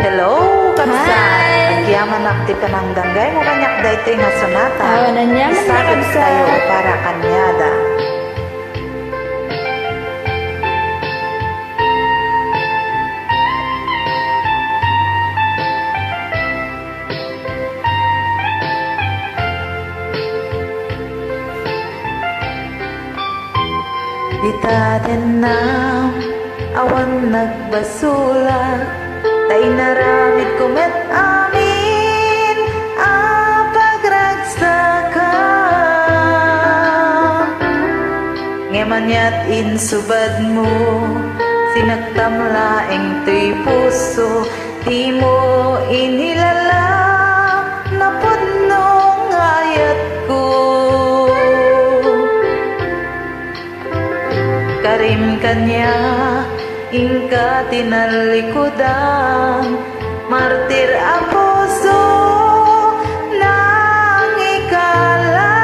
Hello, kabsat. Hi. Agyaman akti panangdanggay mo kanyak dayto nga sonata. Nanyaman na Isagad kabsat. tayo para kanyada. Itaden na awan nagbasula, tay naramid kumet amin pagragsaka. Ngemanyat insubad mo, sinagtamlaeng tuy puso, di mo inilala na punong ayat ko. Karim kanya ingka tinalikudan, martir a puso nang ikala.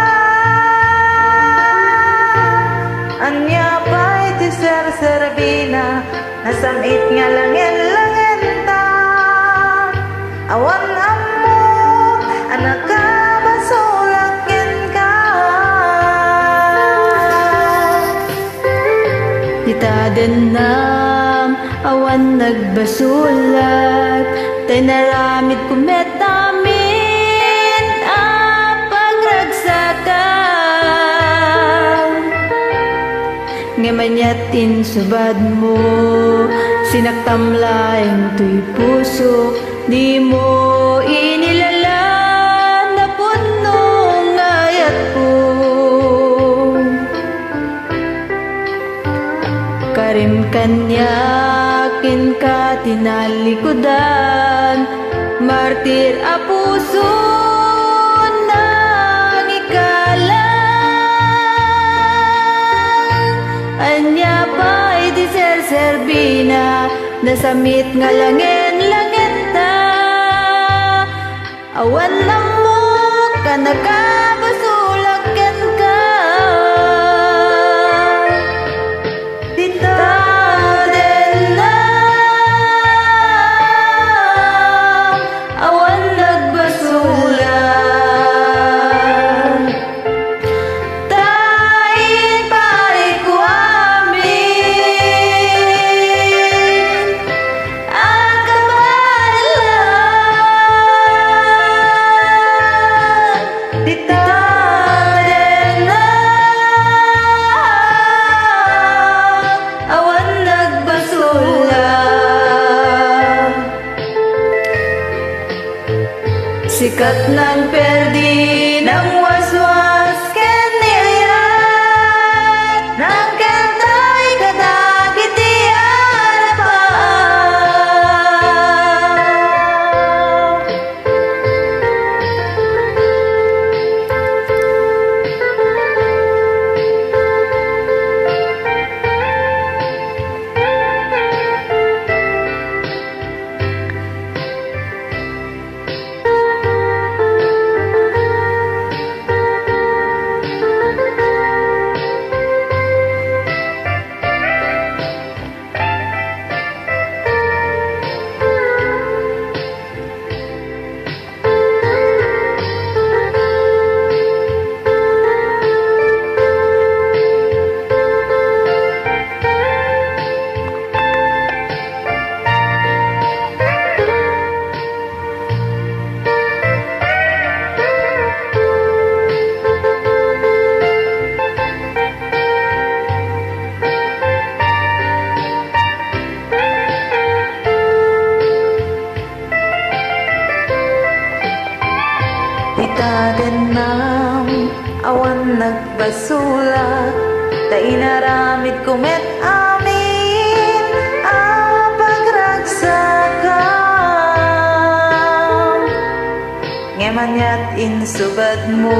Anya pa'y ti ser-serbina, nasamit nga langin-langin ta. Awan amo anak ka basulakin ka. Itaden nam awan nagbasulat, tay naramid kumet amin pagragsakan. Ngamanyatin subad mo, sinaktamlaeng tuy puso, di mo inilala na punong ayat ko. Karim kanyakin ka tinalikudan, martir a puso nang ikalang. Anya pa'y di ser-serbina, nasamit nga langin-langin ta. Awan mo ka nakabasulakan ka. Sikat ng perdi ng waswas keniyayat, ng kentay kadagitian pa. Itaden nam awan nagbasulat, tay naramid kumet amin pagragsaka. Ngemanyat insubad mo,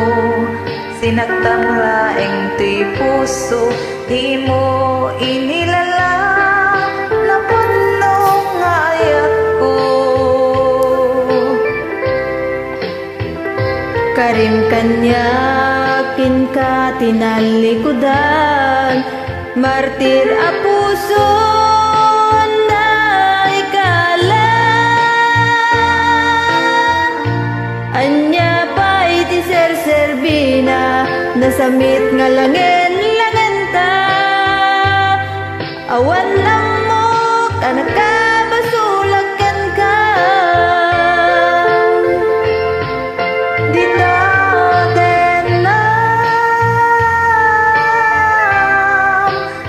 sinagtamlaeng tuy puso, di mo inilala na punong ayat ko. Karim kanyakin ka tinalikudan, martir a puso na ikalang. samit nga langen-langen ta. Awan lamok anak ka basulakan ka. Di natin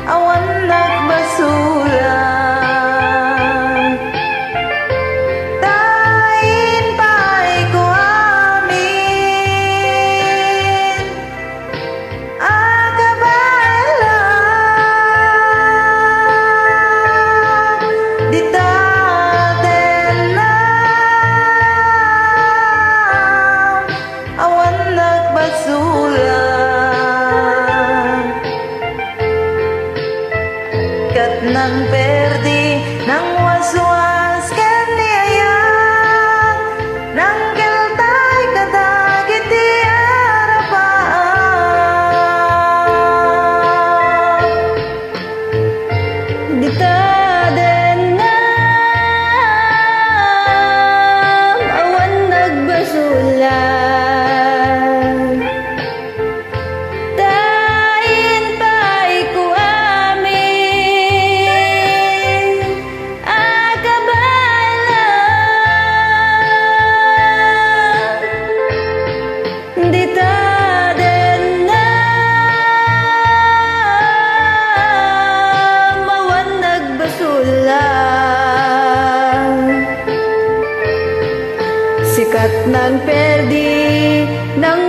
awan nagbasulan. Tain pa'y ko amin agabala. Di natin awan nagbasulan. Kat nang perdi nang waswas kaniaya nang keltay kadagit di harapan. Di taden na awan nagbasulan. Tain pa'y ko amin agabala. Di taden na awan nagbasulan. Sikat ng perdi ng